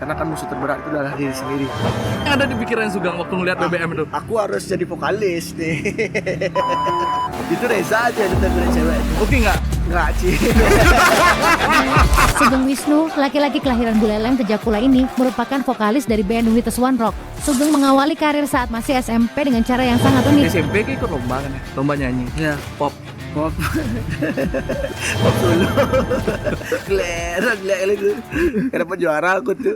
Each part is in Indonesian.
Karena kan musuh terberat itu adalah diri sendiri. Yang ada di pikiran Sugeng waktu ngeliat BBM itu? Aku harus jadi vokalis nih. Itu Reza aja yang dengerin cewek. Oke nggak? Nggak, Ci. Sugeng Wisnu, laki-laki kelahiran Buleleng Tejakula ini merupakan vokalis dari band Wites One Rock. Sugeng mengawali karir saat masih SMP dengan cara yang sangat unik. SMP kayak ikut lomba kan ya? Lomba nyanyi. Ya, Pop. pop. Pop dulu. Glerang gitu. Kenapa juara aku tuh?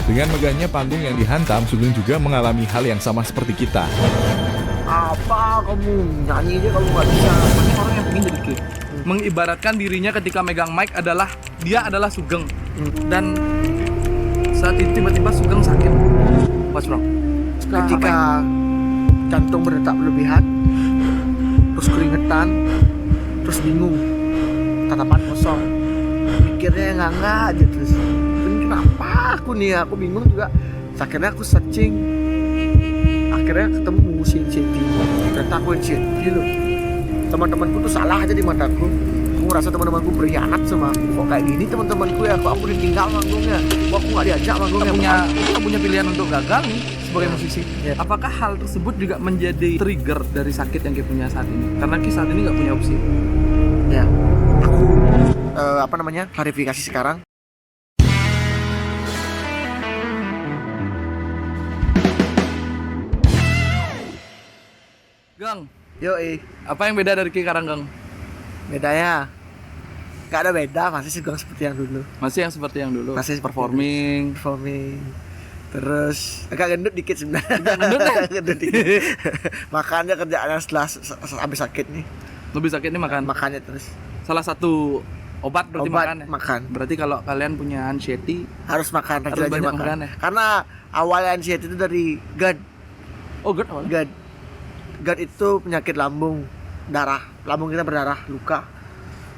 Dengan megahnya panggung yang dihantam, Sugeng juga mengalami hal yang sama seperti kita. Apa kamu nyanyi aja kamu nggak bisa? Banyak orang yang pengen jadi K. Mengibaratkan dirinya ketika megang mic adalah dia adalah Sugeng. Dan saat itu tiba-tiba Sugeng sakit. What's wrong? Ketika jantung berdetak berlebihan, terus keringetan, terus bingung, tatapan kosong, mikirnya nggak aja terus. Ini kenapa aku nih? Aku bingung juga. Akhirnya aku searching, akhirnya ketemu Shinsetti. Ternyata aku Shinsetti loh. Teman-temanku tuh salah aja di mataku. Aku ngerasa teman-temanku berkhianat sama aku. Kok kayak gini teman-temanku ya? Kok aku ditinggal manggungnya? Kok aku nggak diajak manggungnya? Kita punya pilihan untuk gagal nih sebagai musisi. Ya. Apakah hal tersebut juga menjadi trigger dari sakit yang kita punya saat ini? Karena kita saat ini nggak punya opsi. Ya, aku klarifikasi sekarang. Gang, Yoi, apa yang beda dari Ki Karanggang? bedanya gak ada beda, masih Sugeng seperti yang dulu. Masih yang seperti yang dulu. Masih performing. Terus agak gendut dikit sebenarnya. Gendut ya? Gendut dikit. Makanya kerjaannya setelah habis sakit nih. Lebih sakit nih makan. Makannya terus. Salah satu obat berarti makan ya? makan. Berarti kalau kalian punya anxiety Harus makan, harus rajin banyak makan. makan ya? Karena awalnya anxiety itu dari GERD. Oh good awalnya. GERD. GERD itu penyakit lambung, darah. Lambung kita berdarah, luka.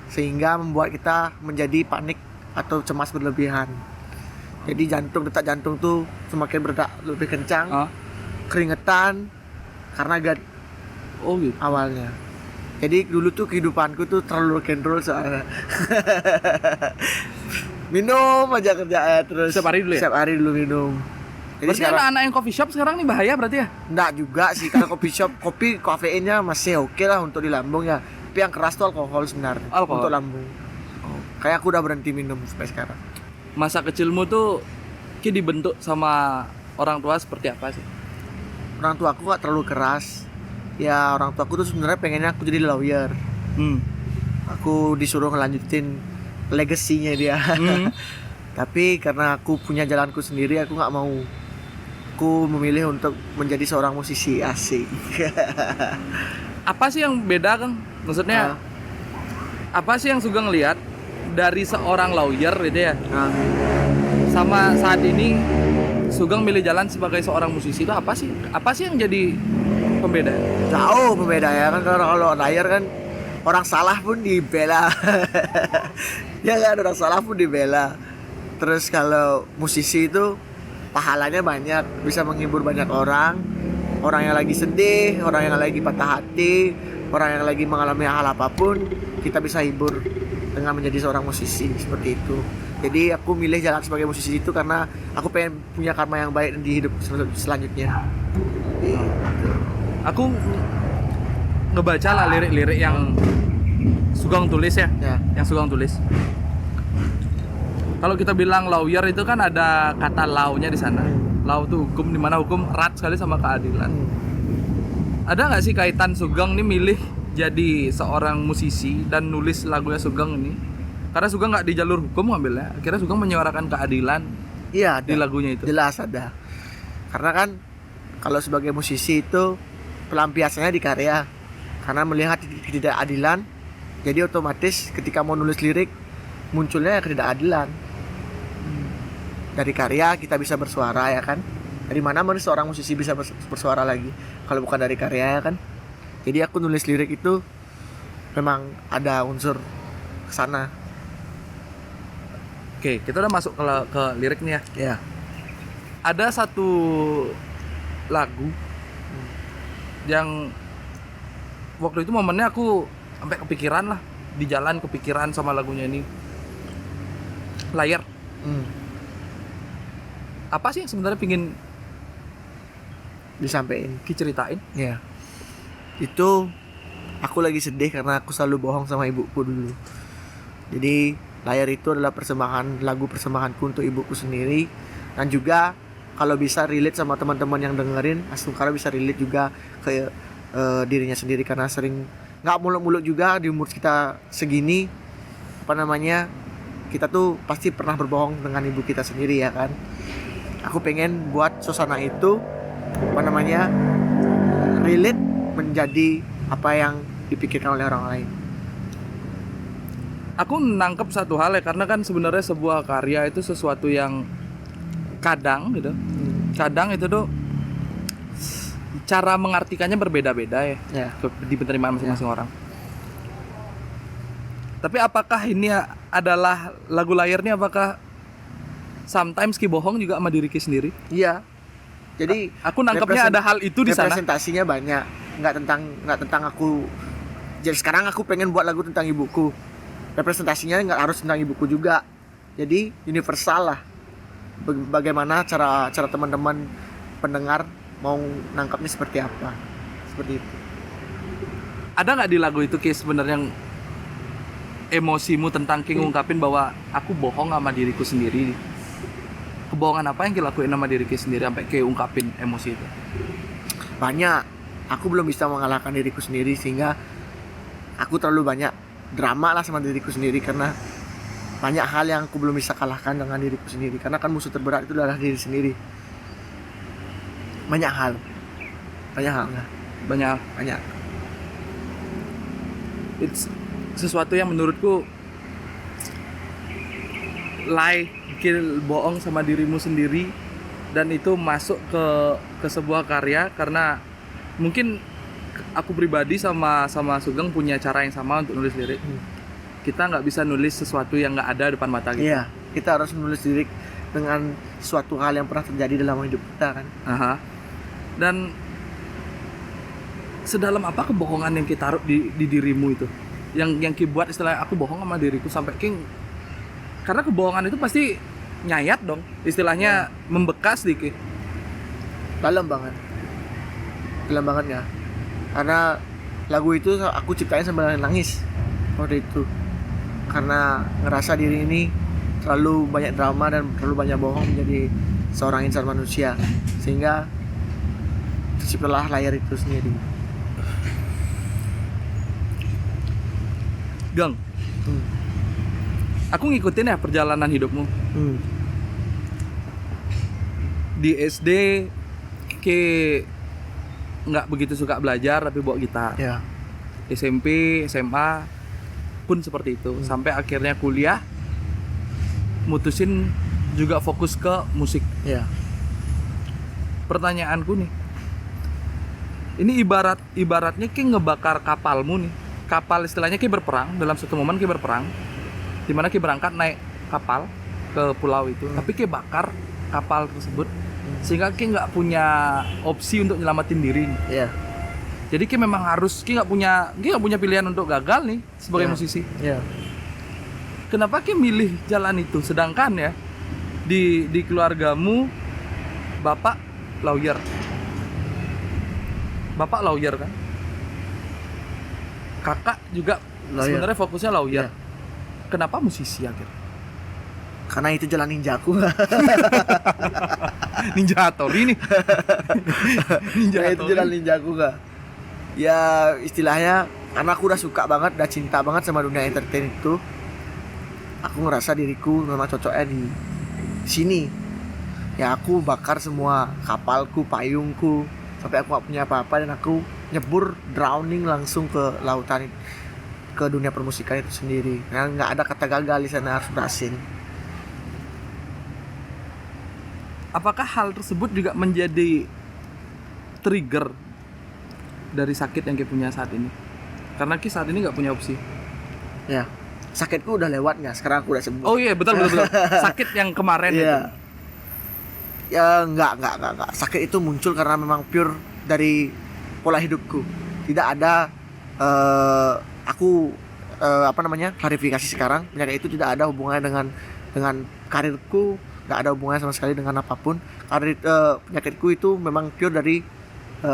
Sehingga membuat kita menjadi panik atau cemas berlebihan. Jadi detak jantung tuh semakin berdetak lebih kencang, keringetan karena GERD Oh gitu. awalnya. Jadi dulu tuh kehidupanku tuh terlalu rock and roll soalnya. Minum aja kerja terus. Setiap hari dulu ya? Setiap hari dulu minum. Jadi Berarti anak-anak yang coffee shop sekarang nih bahaya berarti ya? enggak juga sih, karena kopi shop, kopi kafeinnya masih oke lah untuk di lambung ya. Tapi yang keras tuh alkohol sebenarnya. Alkohol. Untuk lambung. Kayak aku udah berhenti minum sampai sekarang. Masa kecilmu tuh Ki dibentuk sama orang tua seperti apa sih? Orang tua aku gak terlalu keras. Ya orang tua aku tuh sebenarnya pengennya aku jadi lawyer. Aku disuruh ngelanjutin legasinya dia. Tapi karena aku punya jalanku sendiri, aku nggak mau. Aku memilih untuk menjadi seorang musisi, asik. Apa sih yang beda Kang? Maksudnya apa sih yang Sugeng lihat dari seorang lawyer gitu ya? Sama saat ini Sugeng milih jalan sebagai seorang musisi itu apa sih? Apa sih yang jadi pembeda? Jauh berbeda ya kan, kalau lawyer kan orang salah pun dibela. Ya kan, orang salah pun dibela. Terus kalau musisi itu pahalanya banyak, bisa menghibur banyak orang yang lagi sedih, orang yang lagi patah hati, orang yang lagi mengalami hal apapun, kita bisa hibur dengan menjadi seorang musisi seperti itu. Jadi aku milih jalan sebagai musisi itu karena aku pengen punya karma yang baik di hidup selanjutnya. Aku ngebaca lah lirik-lirik yang Sugeng tulis ya. Yang Sugeng tulis. Kalau kita bilang lawyer itu kan ada kata law-nya di sana. Law itu hukum, di mana hukum erat sekali sama keadilan. Ada nggak sih kaitan Sugeng nih milih jadi seorang musisi dan nulis lagunya Sugeng ini? Karena Sugeng nggak di jalur hukum ngambilnya. Akhirnya Sugeng menyuarakan keadilan. Iya, di lagunya itu. Jelas ada. Karena kan kalau sebagai musisi itu pelampiasannya di karya. Karena melihat ketidakadilan, jadi otomatis ketika mau nulis lirik munculnya ketidakadilan. Dari karya kita bisa bersuara ya kan. Dari mana seorang musisi bisa bersuara lagi kalau bukan dari karya ya kan. Jadi aku nulis lirik itu memang ada unsur kesana. Oke, kita udah masuk ke lirik nih ya. Ya. Ada satu lagu yang waktu itu momennya aku sampai kepikiran lah, di jalan kepikiran sama lagunya ini. Layar. Apa sih yang sebenarnya pingin disampaikan. Ki ceritain? Ya. Itu aku lagi sedih karena aku selalu bohong sama ibuku dulu. Jadi layar itu adalah lagu persembahanku untuk ibuku sendiri, dan juga kalau bisa relate sama teman-teman yang dengerin, Astungkara bisa relate juga ke dirinya sendiri, karena sering nggak muluk-muluk juga di umur kita segini, kita tuh pasti pernah berbohong dengan ibu kita sendiri ya kan. Aku pengen buat suasana itu relate menjadi apa yang dipikirkan oleh orang lain. Aku nangkep satu hal ya, karena kan sebenarnya sebuah karya itu sesuatu yang kadang gitu. Kadang itu tuh cara mengartikannya berbeda-beda ya. Ya. Di penerimaan masing-masing orang. Tapi apakah ini adalah lagu layar ini, apakah sometimes Ki bohong juga sama diri Ki sendiri? Iya. Jadi Aku nangkepnya ada hal itu di sana. representasinya banyak, nggak tentang aku. Jadi sekarang aku pengen buat lagu tentang ibuku, representasinya nggak harus tentang ibuku juga, jadi universal lah. Bagaimana cara teman-teman pendengar mau nangkapnya seperti apa, seperti itu. Ada nggak di lagu itu Ki sebenarnya yang emosimu tentang Ki ngungkapin bahwa aku bohong sama diriku sendiri? Kebohongan apa yang Ki lakuin sama diri Ki sendiri sampai Ki ungkapin emosi itu? Banyak. Aku belum bisa mengalahkan diriku sendiri, sehingga aku terlalu banyak drama lah sama diriku sendiri, karena banyak hal yang aku belum bisa kalahkan dengan diriku sendiri, karena kan musuh terberat itu adalah diri sendiri. Banyak hal lah. Banyak. It's sesuatu yang menurutku bohong sama dirimu sendiri, dan itu masuk ke sebuah karya, karena mungkin aku pribadi sama Sugeng punya cara yang sama untuk nulis lirik. Kita nggak bisa nulis sesuatu yang nggak ada depan mata kita. Iya, kita harus menulis lirik dengan suatu hal yang pernah terjadi dalam hidup kita kan. Aha. Dan sedalam apa kebohongan yang kita taruh di dirimu itu, yang Ki buat istilahnya aku bohong sama diriku sampai King, karena kebohongan itu pasti nyayat dong, istilahnya membekas di Ki. Dalam banget ya, karena lagu itu aku ciptain sambil nangis waktu itu, karena ngerasa diri ini terlalu banyak drama dan terlalu banyak bohong menjadi seorang insan manusia, sehingga terciptalah layar itu sendiri. Gang, aku ngikutin ya perjalanan hidupmu. Di SD Ki nggak begitu suka belajar tapi bawa gitar. Ya. SMP, SMA pun seperti itu. Sampai akhirnya kuliah mutusin juga fokus ke musik. Ya. Pertanyaanku nih, ini ibaratnya Ki ngebakar kapalmu nih. Kapal istilahnya Ki berperang, dalam suatu momen Ki berperang, dimana Ki berangkat naik kapal ke pulau itu, tapi Ki bakar kapal tersebut, sehingga Ki nggak punya opsi untuk nyelamatin diri. Ya. Jadi Ki memang harus, Ki nggak punya pilihan untuk gagal nih sebagai musisi. Ya. Kenapa Ki milih jalan itu? Sedangkan ya di keluargamu bapak lawyer kan, kakak juga Lawyer. sebenarnya fokusnya lawyer. Ya. Kenapa musisi akhirnya? Karena itu jalan ninjaku. Ninja Hattori nih. Ninja Karena itu Hattori. jalan ninjaku gak. Ya istilahnya, karena aku udah suka banget, udah cinta banget sama dunia entertain itu. Aku ngerasa diriku memang cocoknya di sini. Ya aku bakar semua kapalku, payungku, sampai aku gak punya apa-apa, dan aku nyebur drowning langsung ke lautan, ke dunia permusikan itu sendiri. Nah, nggak ada kata gagal di sana, harus berhasil. Apakah hal tersebut juga menjadi trigger dari sakit yang Ki punya saat ini? Karena Ki saat ini nggak punya opsi. Ya, sakitku udah lewatnya, sekarang aku udah sembuh. Oh iya, betul. Sakit yang kemarin itu. Iya. Ya enggak. Sakit itu muncul karena memang pure dari pola hidupku. Tidak ada klarifikasi sekarang, penyakit itu tidak ada hubungannya dengan karirku, nggak ada hubungannya sama sekali dengan apapun. Karena penyakitku itu memang pure dari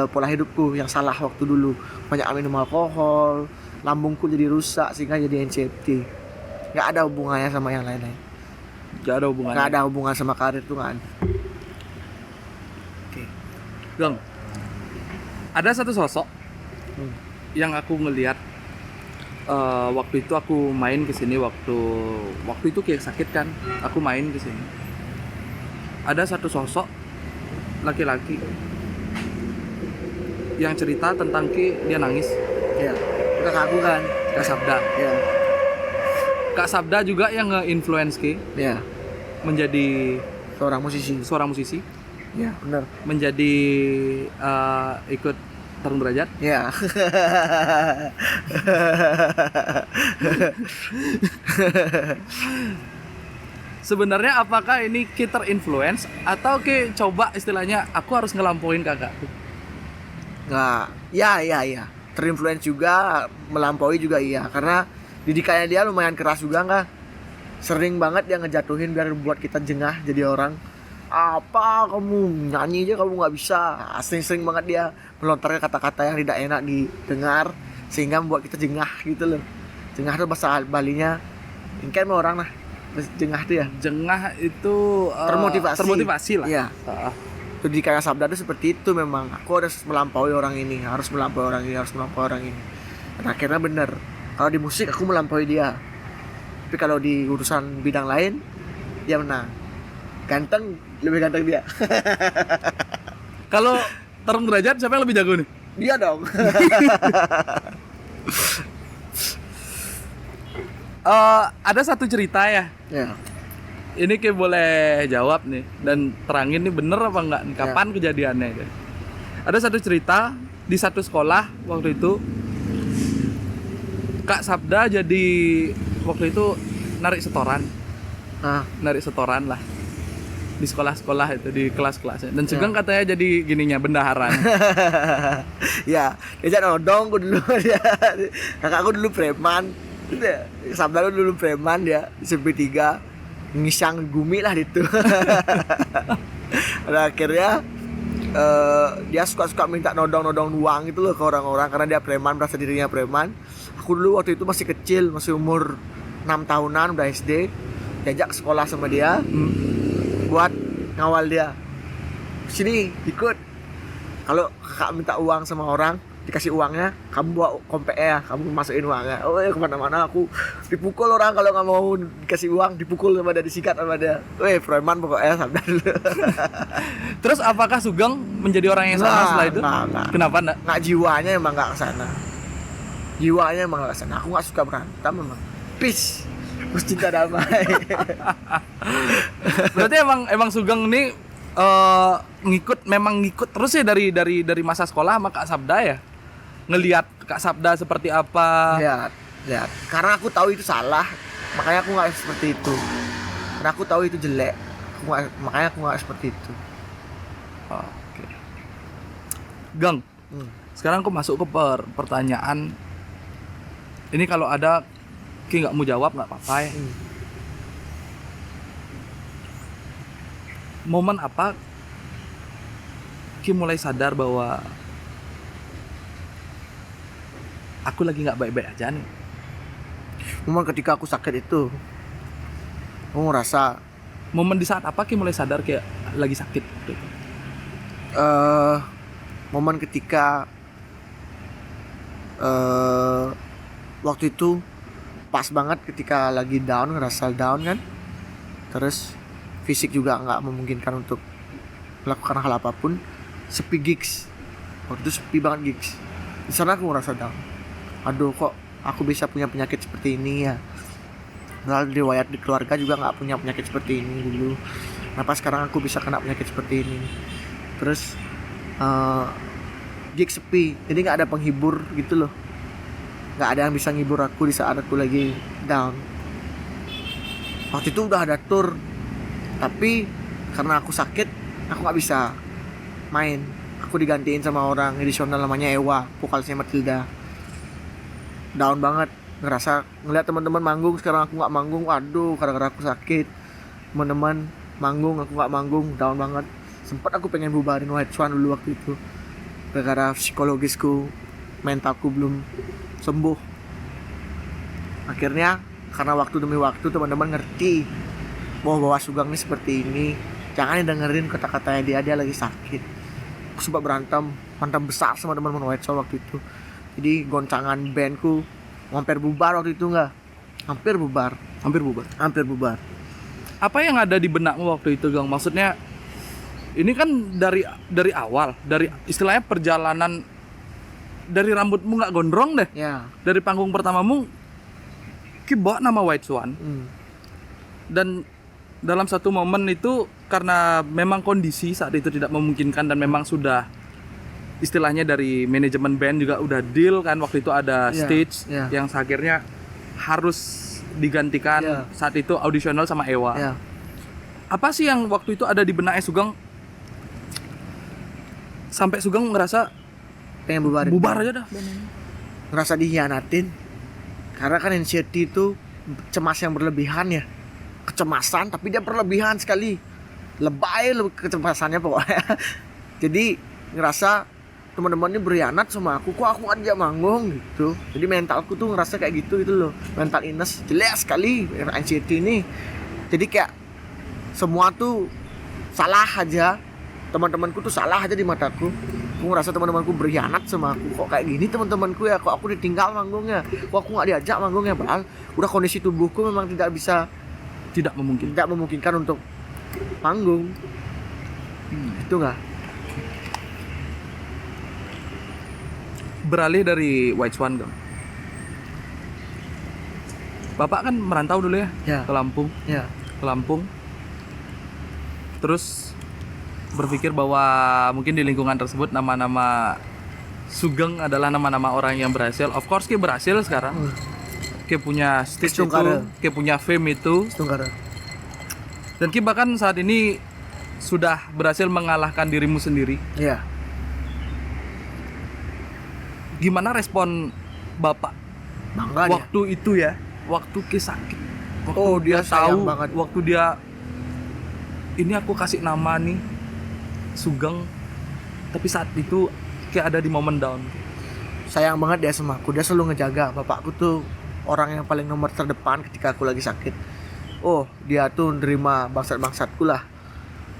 pola hidupku yang salah waktu dulu, banyak minum alkohol, lambungku jadi rusak sehingga jadi anxiety. Nggak ada hubungannya sama yang lain-lain. Gak ada hubungannya. Nggak ada hubungan sama karir tuh, nggak ada. Gang, ada satu sosok yang aku ngelihat waktu itu aku main ke sini, waktu itu kayak sakit kan, aku main ke sini. Ada satu sosok laki-laki yang cerita tentang dia nangis. Ya, kakak aku kan, Kak Sabda. ya, Kak Sabda juga yang nge-influence ya, menjadi seorang musisi. seorang musisi, Ya, benar. menjadi ikut tarung derajat. Ya. Sebenarnya apakah ini kita terinfluence atau coba istilahnya aku harus ngelampauin kakakku? Nggak, ya. Terinfluence juga, melampaui juga iya. Karena didikannya dia lumayan keras juga nggak? Sering banget dia ngejatuhin biar buat kita jengah jadi orang. Apa kamu nyanyi aja kamu nggak bisa? Sering banget dia melontarkan kata-kata yang tidak enak didengar sehingga membuat kita jengah gitu loh. Jengah tuh bahasa Balinya, ini kan orang lah. Jengah tuh ya. Jengah itu Termotivasi lah. Iya. Jadi kayak Sabda itu seperti itu memang. Aku harus melampaui orang ini, harus melampaui orang ini, harus melampaui orang ini. Dan akhirnya bener. Kalau di musik aku melampaui dia. Tapi kalau di urusan bidang lain, dia menang. Ganteng, lebih ganteng dia. Kalau tarung derajat siapa yang lebih jago nih? Dia dong. Ada satu cerita ya. Ya. Ini boleh jawab nih dan terangin nih bener apa enggak nih, kapan kejadiannya gitu. Ada satu cerita di satu sekolah waktu itu Kak Sabda jadi waktu itu narik setoran lah di sekolah-sekolah itu, di kelas-kelasnya, dan Sugeng katanya jadi gininya bendaharaan. Ya, dia nodong aku dulu dia. Kakakku dulu preman. Sabda dulu preman dia, SMP 3. Ngisang gumi lah itu. Pada akhirnya dia suka minta nodong uang gitu loh ke orang-orang karena dia preman, merasa dirinya preman. Aku dulu waktu itu masih kecil, masih umur 6 tahunan, udah SD. Diajak ke sekolah sama dia buat ngawal dia. Sini ikut. Kalau kakak minta uang sama orang, dikasih uangnya, kamu bawa kompek ya, kamu masukin uangnya. Oh ya, kemana-mana aku dipukul orang kalau nggak mau dikasih uang, dipukul sama dia, disikat sama dia. Preman pokoknya Sabda dulu. Terus apakah Sugeng menjadi orang yang sama setelah itu? Nggak. Kenapa enggak? Nggak, jiwanya emang nggak kesana. Jiwanya emang nggak kesana. Aku nggak suka berantem memang. Peace, terus cinta damai. Berarti emang Sugeng ini ngikut terus ya dari masa sekolah sama Kak Sabda ya? Ngelihat Kak Sabda seperti apa? Lihat. Karena aku tahu itu salah, makanya aku nggak seperti itu. Karena aku tahu itu jelek, makanya aku nggak seperti itu. Oke. Gang, sekarang aku masuk ke pertanyaan. Ini kalau ada Ki nggak mau jawab nggak apa-apa ya. Momen apa Ki mulai sadar bahwa aku lagi nggak baik-baik aja nih? Momen ketika aku sakit itu, aku ngerasa Momen di saat apa Ki mulai sadar kayak lagi sakit gitu? Momen ketika waktu itu pas banget ketika lagi down, ngerasa down kan. Terus fisik juga nggak memungkinkan untuk melakukan hal apapun. Sepi gigs, waktu itu sepi banget gigs. Di sana aku ngerasa down. Aduh, kok aku bisa punya penyakit seperti ini ya. Lalu riwayat di keluarga juga nggak punya penyakit seperti ini dulu. Kenapa sekarang aku bisa kena penyakit seperti ini? Terus gig sepi, jadi nggak ada penghibur gitu loh. Nggak ada yang bisa nghibur aku di saat aku lagi down. Waktu itu udah ada tour, tapi karena aku sakit, aku nggak bisa main. Aku digantiin sama orang additional namanya Ewa, vokalisnya Matilda. Down banget, ngerasa ngeliat teman-teman manggung, sekarang aku nggak manggung. Waduh, gara-gara aku sakit. Teman-teman Manggung, aku nggak manggung, down banget. Sempat aku pengen bubarin White Swan dulu waktu itu, gara-gara psikologisku, mentalku belum sembuh. Akhirnya karena waktu demi waktu teman-teman ngerti bahwa Sugeng ini seperti ini, jangan dengerin kata-katanya dia lagi sakit. Aku sempat berantem besar sama teman-teman White Swan waktu itu. Jadi goncangan bandku hampir bubar waktu itu, nggak? Hampir bubar. Apa yang ada di benakmu waktu itu, Gang? Maksudnya ini kan dari awal, dari istilahnya perjalanan dari rambutmu nggak gondrong deh. Ya. Dari panggung pertamamu ki bawa nama White Swan. Dan dalam satu momen itu karena memang kondisi saat itu tidak memungkinkan dan memang sudah istilahnya dari manajemen band juga udah deal kan, waktu itu ada stage yang akhirnya harus digantikan saat itu audisional sama Ewa. Apa sih yang waktu itu ada di benaknya Sugeng sampai Sugeng ngerasa Pengen bubar aja dah? Ngerasa dihianatin. Karena kan NCT itu cemas yang berlebihan ya. Kecemasan tapi dia berlebihan sekali. Lebay kecemasannya pokoknya. Jadi ngerasa teman-teman ini berkhianat sama aku, kok aku nggak diajak manggung gitu. Jadi mentalku tuh ngerasa kayak gitu loh, mental illness jelek sekali NCT ini. Jadi kayak semua tuh salah aja, teman-temanku tuh salah aja di mataku. Aku ngerasa teman-temanku berkhianat sama aku, kok kayak gini teman-temanku ya, kok aku ditinggal manggungnya, kok aku nggak diajak manggungnya. Padahal udah kondisi tubuhku memang tidak memungkinkan untuk panggung. Itu nggak. Beralih dari White Swan, Gang. Bapak kan merantau dulu ya, ke Lampung. Ke Lampung. Terus berpikir bahwa mungkin di lingkungan tersebut nama-nama Sugeng adalah nama-nama orang yang berhasil. Of course Ki berhasil sekarang. Ki punya stage itu, Ki punya fame itu. Dan Ki bahkan saat ini sudah berhasil mengalahkan dirimu sendiri. Iya. Gimana respon Bapak Bangga waktu itu ya? Waktu Ki sakit. Waktu dia tahu banget. Waktu dia ini aku kasih nama nih Sugeng, tapi saat itu Ki ada di momen down. Sayang banget dia sama aku. Dia selalu ngejaga. Bapakku tuh orang yang paling nomor terdepan ketika aku lagi sakit. Oh, dia tuh nerima bangsat-bangsatku lah.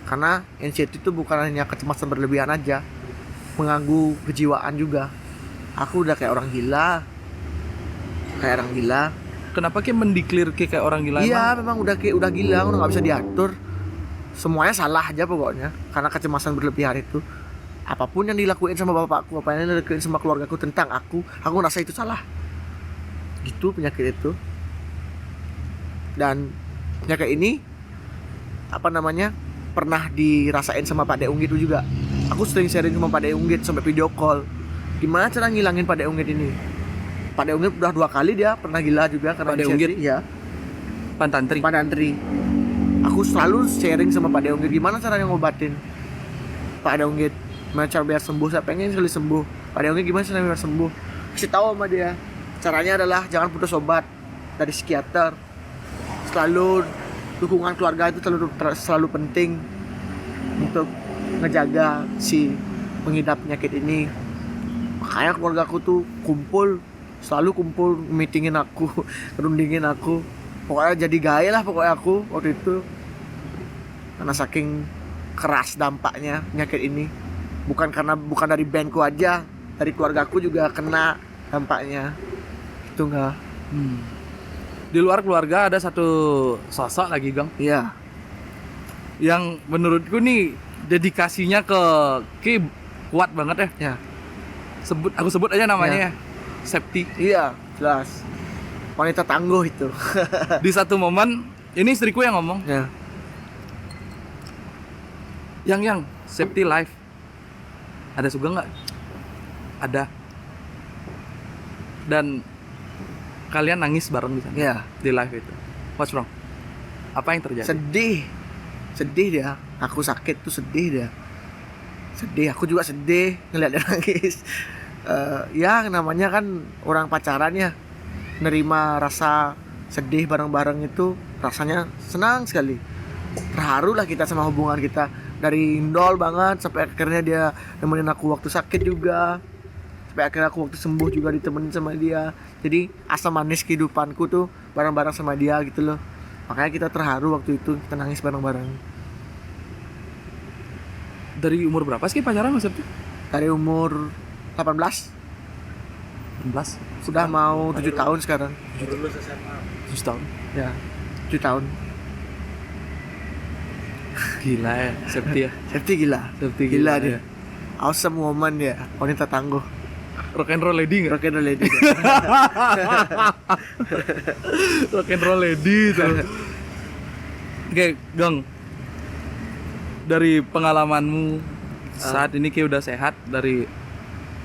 Karena NCT itu bukan hanya kecemasan berlebihan aja, mengganggu kejiwaan juga. Aku udah kayak orang gila. Kenapa Ki mendeklir Ki kayak orang gila? Iya, memang udah gila, udah nggak bisa diatur. Semuanya salah aja pokoknya. Karena kecemasan berlebihan itu. Apapun yang dilakuin sama bapakku, apa yang dilakuin sama keluargaku tentang aku ngerasa itu salah. Gitu penyakit itu. Dan penyakit ini pernah dirasain sama Pak Deunggit itu juga. Aku sering sharing sama Pak Deunggit sampai video call. Gimana cara ngilangin Pak Deunggit ini? Pak Deunggit udah 2 kali dia pernah gila juga karena Pak Deunggit? Iya. Pantantri. Aku selalu sharing sama Pak Deunggit gimana caranya ngobatin Pak Deunggit, gimana cara biar sembuh. Saya pengen sekali sembuh. Pak Deunggit gimana caranya biar sembuh? Kasih tahu sama dia. Caranya adalah jangan putus obat dari psikiater. Selalu dukungan keluarga itu selalu penting untuk ngejaga si pengidap penyakit ini. Makanya keluarga aku tuh selalu kumpul meetingin aku, rundingin aku. Pokoknya jadi gaya lah pokoknya aku waktu itu. Karena saking keras dampaknya penyakit ini. Bukan dari bandku aja, dari keluarga aku juga kena dampaknya. Itu enggak. Di luar keluarga ada satu sosok lagi, Gang. Iya. Yang menurutku nih dedikasinya ke Ki kuat banget ya. Ya. Aku sebut aja namanya ya. Septi. Iya, jelas. Wanita tangguh itu. Di satu momen, ini istriku yang ngomong. Ya. Yang Septi live. Ada Sugeng nggak? Ada. Dan kalian nangis bareng di sana. Iya. Di live itu. What's wrong? Apa yang terjadi? Sedih dia. Aku sakit tuh sedih dia. Sedih, aku juga sedih ngeliat dia nangis. Ya namanya kan orang pacaran ya, nerima rasa sedih bareng-bareng itu rasanya senang sekali. terharu lah kita sama hubungan kita, dari nol banget sampai akhirnya dia nemenin aku waktu sakit juga, sampai akhirnya aku waktu sembuh juga ditemenin sama dia. Jadi asam manis kehidupanku tuh bareng-bareng sama dia gitu loh. Makanya kita terharu waktu itu, kita nangis bareng-bareng. Dari umur berapa sih pacaran Mas Septi? Dari umur 18 16. sudah mau 7 tahun sekarang. 7 tahun. Ya, 7 tahun. Gila ya, Septi ya. Septi gila. Septi Gila gila dia. ya. Awesome woman dia, wanita tangguh. Rock and roll lady nggak? Rock and roll lady. Rock and roll lady tuh. Oke, Gang. Dari pengalamanmu saat ini kayak udah sehat dari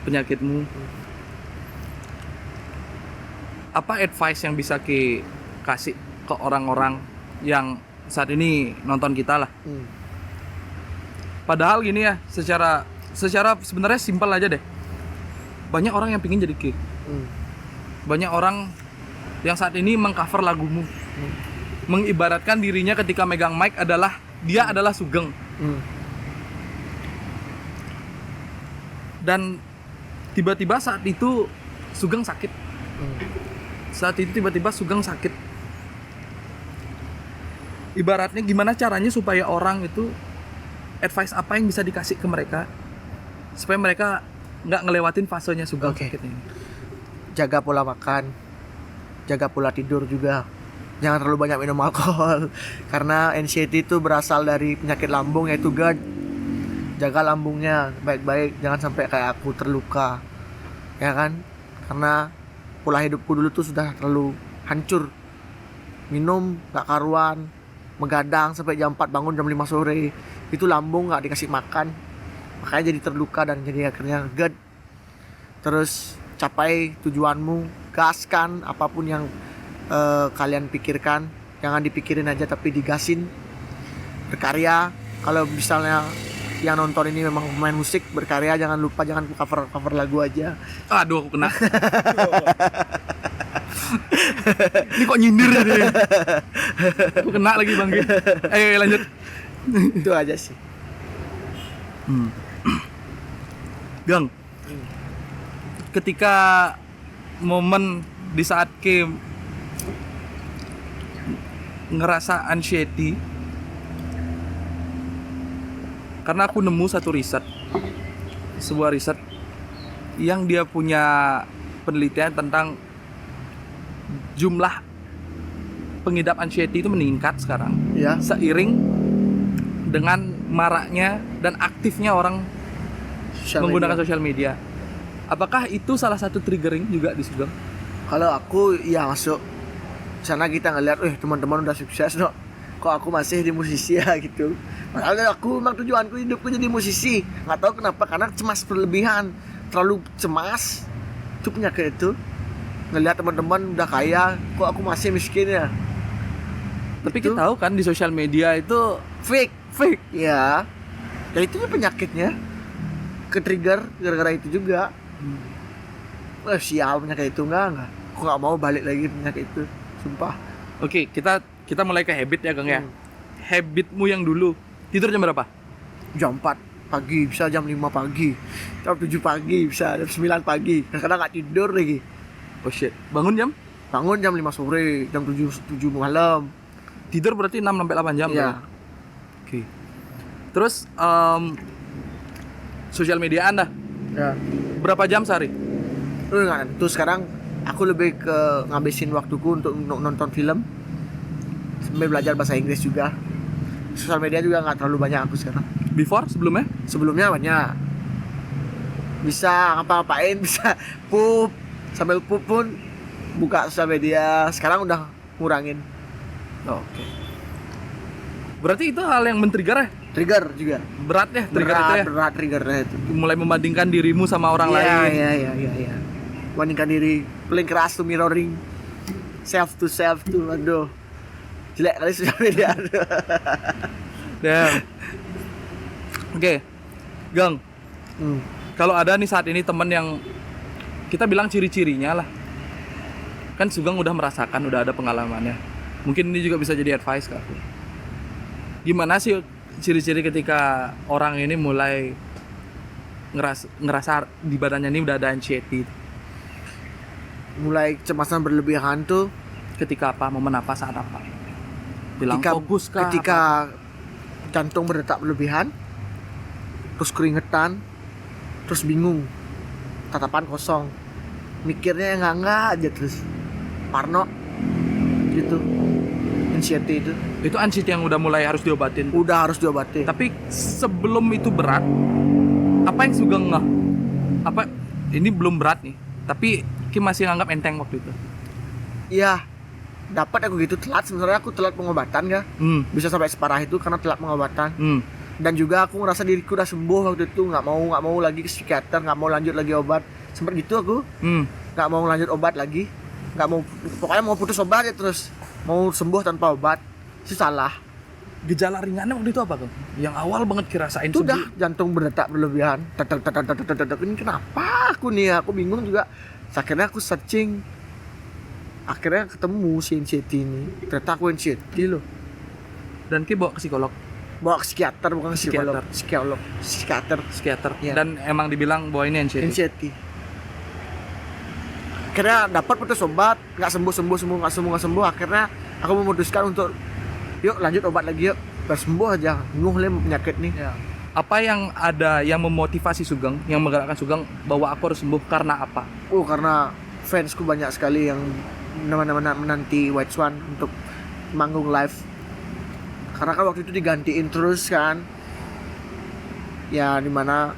penyakitmu. Apa advice yang bisa Ki kasih ke orang-orang yang saat ini nonton kita lah? Padahal gini ya, secara sebenarnya simpel aja deh. Banyak orang yang pingin jadi Ki. Banyak orang yang saat ini mengcover lagumu. Mengibaratkan dirinya ketika megang mic adalah dia adalah Sugeng. Dan tiba-tiba saat itu Sugeng sakit. Saat itu tiba-tiba Sugeng sakit. Ibaratnya gimana caranya supaya orang itu, advice apa yang bisa dikasih ke mereka supaya mereka nggak ngelewatin fasenya Sugeng sakit ini? Jaga pola makan, jaga pola tidur juga. Jangan terlalu banyak minum alkohol karena anxiety itu berasal dari penyakit lambung yaitu GERD. Jaga lambungnya baik-baik, jangan sampai kayak aku terluka, ya kan? Karena pola hidupku dulu tuh sudah terlalu hancur. Minum gak karuan, begadang sampai jam 4 bangun jam 5 sore. Itu lambung gak dikasih makan, makanya jadi terluka dan jadi akhirnya GERD. Terus capai tujuanmu, gaskan apapun yang kalian pikirkan, jangan dipikirin aja tapi digasin. Berkarya, kalau misalnya yang nonton ini memang pemain musik, berkarya, jangan lupa jangan cover lagu aja. Aduh, aku kena. Ini kok nyindir deh. Aku kena lagi Bang. Ayo lanjut. Itu aja sih. Gang. Ketika momen di saat Kim ngerasa anxiety, karena aku nemu sebuah riset yang dia punya penelitian tentang jumlah pengidap anxiety itu meningkat sekarang Ya. seiring dengan maraknya dan aktifnya orang menggunakan sosial media. Apakah itu salah satu triggering juga di Sugeng? Kalau aku ya masuk sana, kita ngeliat, teman-teman udah sukses no, kok aku masih di musisi ya gitu. Padahal aku memang tujuanku hidupku jadi musisi. Nggak tahu kenapa, karena cemas berlebihan, terlalu cemas. Itu penyakit itu. Ngeliat teman-teman udah kaya, kok aku masih miskin ya. Tapi Itu kita tahu kan di sosial media itu fake ya. Ya itu penyakitnya. Ke-trigger gara-gara itu juga. Sial penyakit itu enggak. Aku nggak mau balik lagi penyakit itu. Sumpah. Oke, kita mulai ke habit ya, Kang ya. Habitmu yang dulu tidur jam berapa? Jam 4 pagi, bisa jam 5 pagi, jam 7 pagi, bisa jam 9 pagi. Kadang-kadang nggak tidur lagi. Oh shit. Bangun jam? Bangun jam 5 sore, jam 7 malam. Tidur berarti 6 sampai 8 jam. Iya. Oke. Terus sosial media Anda Ya. berapa jam sehari? Nggak tentu. Sekarang aku lebih ke ngabisin waktuku untuk nonton film sambil belajar bahasa Inggris juga. Sosial media juga nggak terlalu banyak aku sekarang. Before sebelumnya? Sebelumnya banyak. Bisa ngapa-ngapain, bisa pup, sambil pup pun buka sosial media. Sekarang udah ngurangin. Oke. Berarti itu hal yang men-trigger ya? Trigger juga. Berat ya trigger itu ya? Berat triggernya itu. Mulai membandingkan dirimu sama orang lain. Iya. Bandingkan diri, paling keras tuh mirroring. Self to aduh. Jelek kali sosial media. Damn. Oke. Gang. Kalau ada nih saat ini temen yang kita bilang ciri-cirinya lah. Kan Sugeng udah merasakan, udah ada pengalamannya. Mungkin ini juga bisa jadi advice ke aku. Gimana sih ciri-ciri ketika orang ini mulai ngerasa di badannya ini udah ada anxiety? Mulai kecemasan berlebihan tuh Ketika apa? Momen apa? Saat apa? Bilang fokus kah? ketika jantung berdetak berlebihan, terus keringetan, terus bingung, tatapan kosong, mikirnya enggak aja, terus parno gitu. Anxiety itu Itu anxiety yang udah mulai harus diobatin. udah harus diobatin. Tapi sebelum itu berat, apa yang Sugeng ngeh? Apa ini belum berat nih, tapi Kim masih nganggap enteng waktu itu. Iya, dapat aku gitu telat. Sebenarnya aku telat pengobatan ya, bisa sampai separah itu karena telat pengobatan. Dan juga aku ngerasa diriku udah sembuh waktu itu, nggak mau lagi ke psikiater, nggak mau lanjut lagi obat. Sempet gitu aku, nggak mau lanjut obat lagi, nggak mau, pokoknya mau putus obat ya, terus mau sembuh tanpa obat. Itu salah. Gejala ringannya waktu itu apa tuh? Yang awal banget kirasain Itu udah jantung berdetak berlebihan, tetek. Ini kenapa aku nih? Aku bingung juga. Akhirnya aku searching, akhirnya ketemu si anxiety ini. Ternyata aku anxiety loh. Dan Ki bawa ke psikolog, Bawa ke psikiater, bukan ke psikolog. Psikiater. psikiater. Iya. Dan emang dibilang bahwa ini anxiety. Anxiety. Akhirnya dapat putus obat, nggak sembuh. Akhirnya aku memutuskan untuk yuk lanjut obat lagi yuk, biar sembuh aja. Bingung penyakit nih. Ya. Apa yang ada yang memotivasi Sugeng, yang menggerakkan Sugeng bahwa aku harus sembuh karena apa? Karena fansku banyak sekali yang menanti White Swan untuk manggung live. Karena kan waktu itu digantiin terus kan. Ya dimana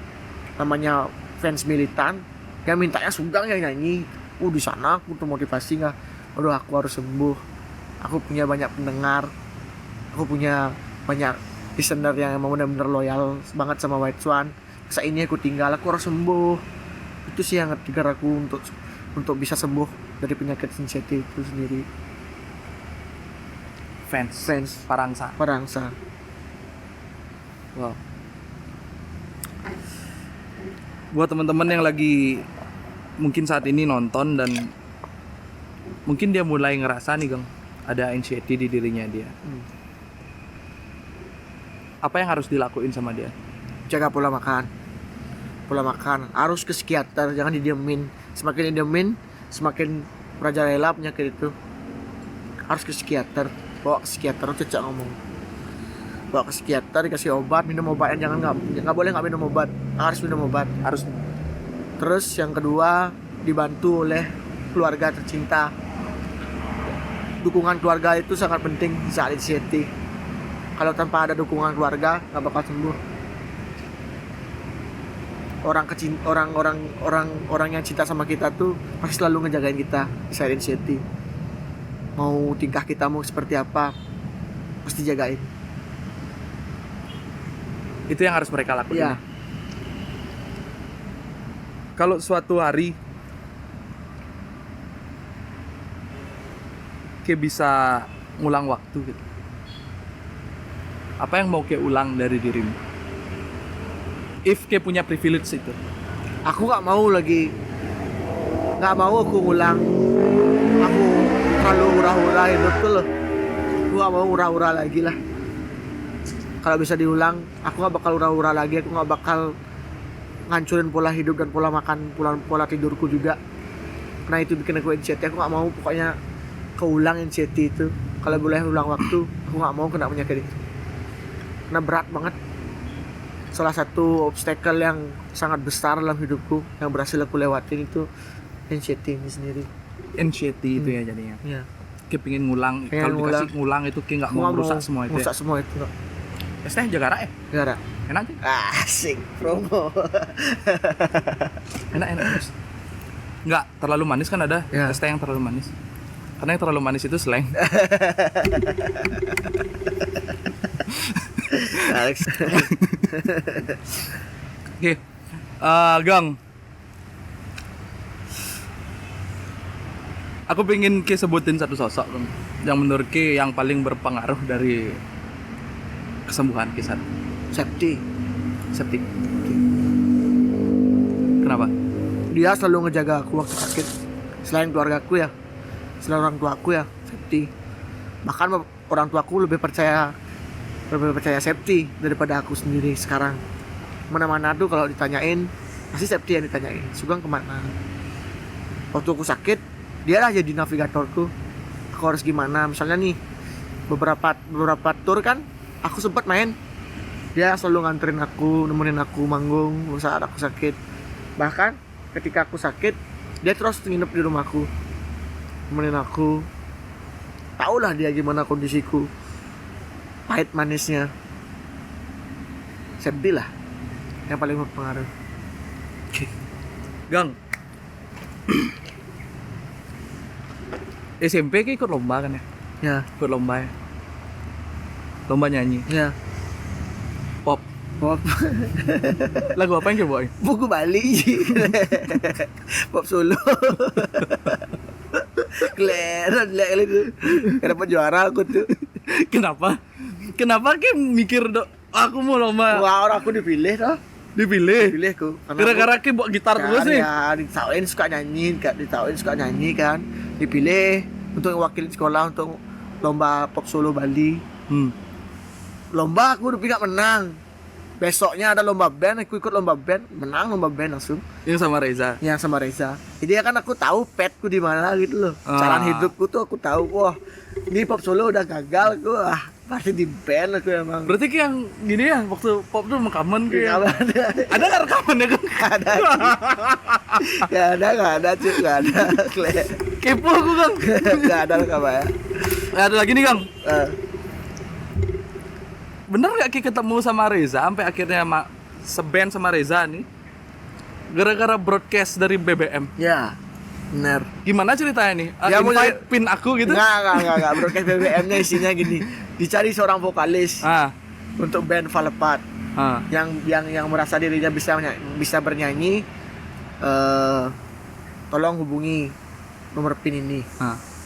namanya fans militan, yang mintanya Sugeng yang nyanyi. Di sana aku termotivasi nggak. Aduh, aku harus sembuh. Aku punya banyak pendengar. Aku punya banyak listener yang emang benar-benar loyal banget sama White Swan. Saat ini aku tinggal, aku harus sembuh. Itu sih yang trigger aku untuk bisa sembuh dari penyakit anxiety itu sendiri. Fans Parangsa. Wow. Buat teman-teman yang lagi mungkin saat ini nonton dan mungkin dia mulai ngerasa nih Gang, ada anxiety di dirinya dia. Apa yang harus dilakuin sama dia? Jaga pola makan, harus ke psikiater, jangan didiemin. Semakin didiemin, semakin merajalela penyakit itu. Harus ke psikiater, bawa ke psikiater, cecak ngomong. Bawa ke psikiater, dikasih obat, minum obat. Jangan nggak boleh nggak minum obat, harus minum obat. Harus. Terus yang kedua, dibantu oleh keluarga tercinta. Dukungan keluarga itu sangat penting saat anxiety. Kalau tanpa ada dukungan keluarga, nggak bakal sembuh. Orang yang cinta sama kita tuh pasti selalu ngejagain kita di saat anxiety. Mau tingkah kita mau seperti apa, pasti jagain. Itu yang harus mereka lakuin. Iya. Kalau suatu hari kayak bisa ngulang waktu gitu, apa yang mau kayak ulang dari dirimu? If kayak punya privilege itu. Aku nggak mau aku ngulang. Aku terlalu hura-hura hidup tuh loh. Aku nggak mau hura-hura lagi lah. Kalau bisa diulang, aku nggak bakal hura-hura lagi. Aku nggak bakal ngancurin pola hidup dan pola makan, pola tidurku juga. Karena itu bikin aku anxiety. Aku nggak mau pokoknya keulang anxiety itu. Kalau boleh ulang waktu, aku nggak mau kena penyakit itu. Karena berat banget. Salah satu obstacle yang sangat besar dalam hidupku yang berhasil aku lewatin itu anxiety ini sendiri. Anxiety itu ya jadinya. Iya. Kayak pengen ngulang, kalau dikasih ngulang itu kayak nggak mau merusak semua itu. Merusak Ya? semua itu. Es teh Jakarta ya? Gara. Enak sih? Asik promo. Enak terus. Nggak terlalu manis kan ada Ya. es teh yang terlalu manis. Karena yang terlalu manis itu slang. Alex. Oke, Gang. Aku pengen Ki sebutin satu sosok Gang, yang menurut Ki yang paling berpengaruh dari kesembuhan Ki saat Septi. septik. Kenapa? Dia selalu ngejaga aku waktu sakit. Selain keluargaku ya. Selain orang tuaku ya, Septi. Bahkan orang tuaku lebih percaya lebih percaya Septi daripada aku sendiri sekarang. Mana-mana tuh kalau ditanyain pasti Septi yang ditanyain, Sugeng kemana. Waktu aku sakit dia lah jadi navigatorku. Aku harus gimana, misalnya nih beberapa tour kan aku sempat main, dia selalu nganterin aku, nemenin aku manggung saat aku sakit. Bahkan ketika aku sakit dia terus nginep di rumahku, nemenin aku. Taulah dia gimana kondisiku, pahit manisnya. Septi lah yang paling berpengaruh. Gang. SMP kan ikut lomba kan ya? Ya, Ikut lomba ya. Lomba nyanyi. ya. Pop. Pop. Lagu apa yang boy? Buku Bali. Pop solo. Keren kali itu. Kenapa juara aku tuh? Kenapa? Kenapa Ki mikir aku mau lomba Wah, orang aku dipilih toh. dipilih? Dipilih aku. Gara-gara Ki bawa gitar terus nih. Ya, ditauin suka nyanyi kan. Dipilih untuk wakilin sekolah untuk lomba pop solo Bali. Lomba aku udah gak menang. Besoknya ada lomba band, aku ikut lomba band, menang lomba band langsung. Yang sama Reza. Yang sama Reza. Jadi ya kan aku tahu petku di mana gitu loh. Jalan hidupku tuh aku tahu. Wah, ini pop solo udah gagal, aku pasti di band aku emang. Berarti Ki yang gini ya, waktu pop tuh rekaman Ki. Gak ada. Ada nggak rekamannya kan? Gak ada cuy, gak ada. Kepo aku Kang. Gak ada rekaman ya. Ada lagi nih Kang. Eh, Bener nggak Ki ketemu sama Reza sampai akhirnya seband sama Reza nih? Gara-gara broadcast dari BBM. ya, bener. Gimana ceritanya nih? Ya, mau Invite pin aku gitu? Enggak. Broadcast BBM-nya isinya gini. Dicari seorang vokalis untuk band Valepat yang merasa dirinya bisa bernyanyi. Tolong hubungi nomor pin ini.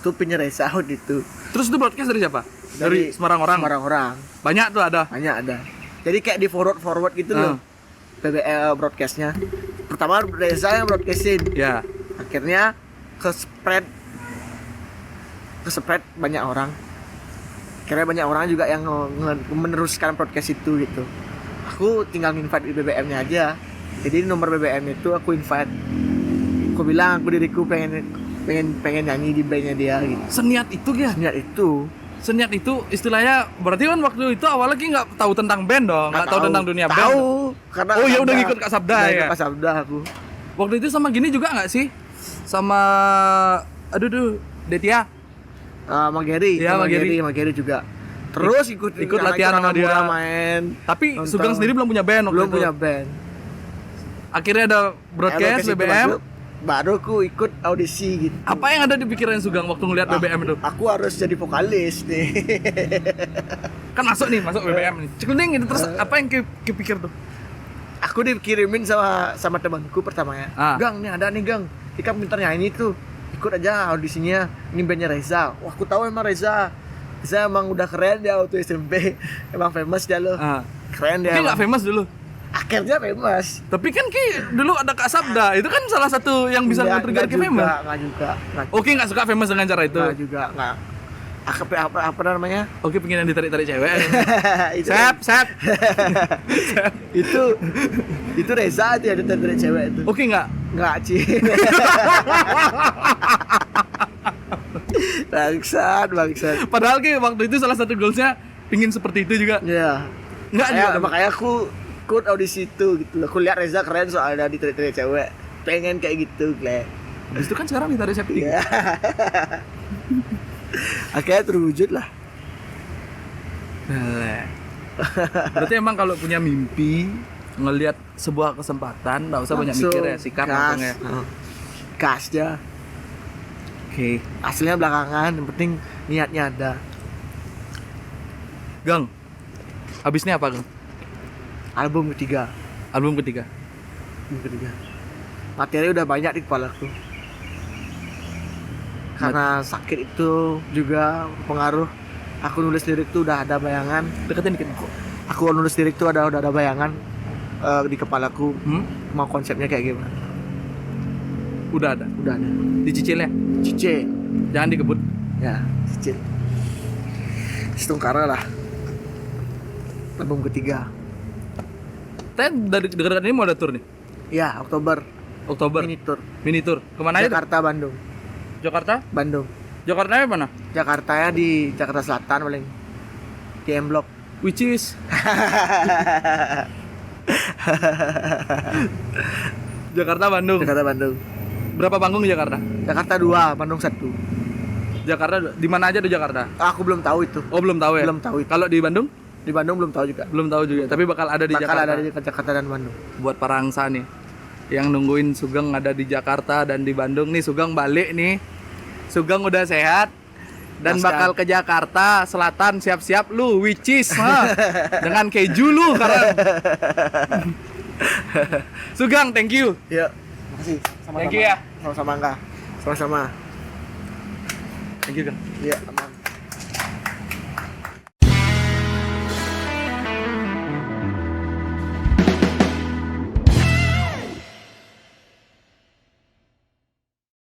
Itu pinnya Reza gitu. Terus itu broadcast dari siapa? Dari Semarang orang? Semarang orang. Banyak tuh ada? Banyak ada. Jadi kayak di forward gitu loh. BBM broadcastnya. Pertama Reza yang broadcastin. Ya. Akhirnya ke spread banyak orang. Akhirnya banyak orang juga yang meneruskan podcast itu gitu. Aku tinggal invite di BBM-nya aja. Jadi nomor BBM itu aku invite. Aku bilang diriku pengen nyanyi di bandnya dia gitu. Seniat itu ya? Seniat itu istilahnya berarti kan waktu itu awalnya Ki nggak tahu tentang band dong, nggak tahu tentang dunia band. Tahu, karena Oh ya udah ngikut Kak Sabda ya. Kak Sabda aku. Waktu itu sama gini juga nggak sih? Sama Detia. Mageri, Ya, Mageri juga. Terus ikut latihan sama dia. Main. Tapi Nonton. Sugeng sendiri belum punya band waktu Belum itu. punya band. Akhirnya ada broadcast itu BBM. masuk, baru aku ikut audisi gitu. Apa yang ada di pikiran Sugeng waktu ngeliat BBM itu? Aku harus jadi vokalis nih. Kan masuk BBM nih. Ceklending gitu terus apa yang kepikir tuh? Aku dikirimin sama temanku pertamanya. Gang, nih ada nih Gang. Kita minta nyanyi tuh. Ikut aja audisinya. Ini bandnya Reza. Wah, aku tahu emang Reza. Reza emang udah keren dia waktu SMP. Emang famous dia loh. Keren dia. Ki nggak famous dulu. Akhirnya famous. Tapi kan Ki dulu ada Kak Sabda. Itu kan salah satu yang bisa nge-trigger Ki famous. Enggak juga. Oke, nggak suka famous dengan cara itu. Enggak juga, enggak. Apa namanya? Oke, pengen yang ditarik-tarik cewek. Itu Sep. itu Reza aja yang dari cewek itu. Oke nggak? Enggak, Ci. Bangsat. Padahal Ki waktu itu salah satu goalsnya pingin seperti itu juga. Iya. Enggak juga. Makanya aku ikut audisi itu gitu loh. Aku lihat Reza keren soalnya ditarik-tarik cewek. Pengen kayak gitu, Glenn. Habis itu kan sekarang ditarik Septi. Iya. Akhirnya terwujud lah. Berarti emang kalau punya mimpi, ngelihat sebuah kesempatan, nggak usah banyak mikir ya, sikat langsung ya. Gas aja. Oke. Hasilnya belakangan, yang penting niatnya ada. Gang, habis ini apa Gang? Album ketiga. Materi udah banyak di kepalaku. Karena sakit itu juga pengaruh. Aku nulis lirik tuh udah ada bayangan. Deketin dikit. Aku nulis lirik tuh udah ada bayangan di kepalaku. Mau konsepnya kayak gimana? Udah ada. Dicicil ya? Cicil. Jangan dikebut. Ya, cicil. Setungkara lah. album ketiga. Teh dari dekat ini mau ada tour nih. Ya, Oktober. Oktober. Mini tour. Kemana aja? Jakarta, Bandung. Jakarta? Bandung. Jakartanya mana? Jakartanya di Jakarta Selatan paling. Di M Block. Which is Jakarta Bandung. Jakarta Bandung. Berapa panggung di Jakarta? Jakarta 2, Bandung 1. Jakarta di mana aja di Jakarta? Aku belum tahu itu. Oh, belum tahu ya? Belum tahu itu. Kalau di Bandung? Di Bandung belum tahu juga. Belum tahu juga, tapi bakal ada di Bakal Jakarta. ada di Jakarta dan Bandung. Buat para angsa nih yang nungguin Sugeng ada di Jakarta dan di Bandung nih, Sugeng balik nih. Sugeng udah sehat dan Gaskan. bakal ke Jakarta Selatan, siap-siap lu which is dengan keju lu sekarang. Sugeng, thank you. Ya. Makasih. Sama-sama. Thank you ya. Sama-sama enggak? Sama-sama. Thank you, Kang. Iya, sama.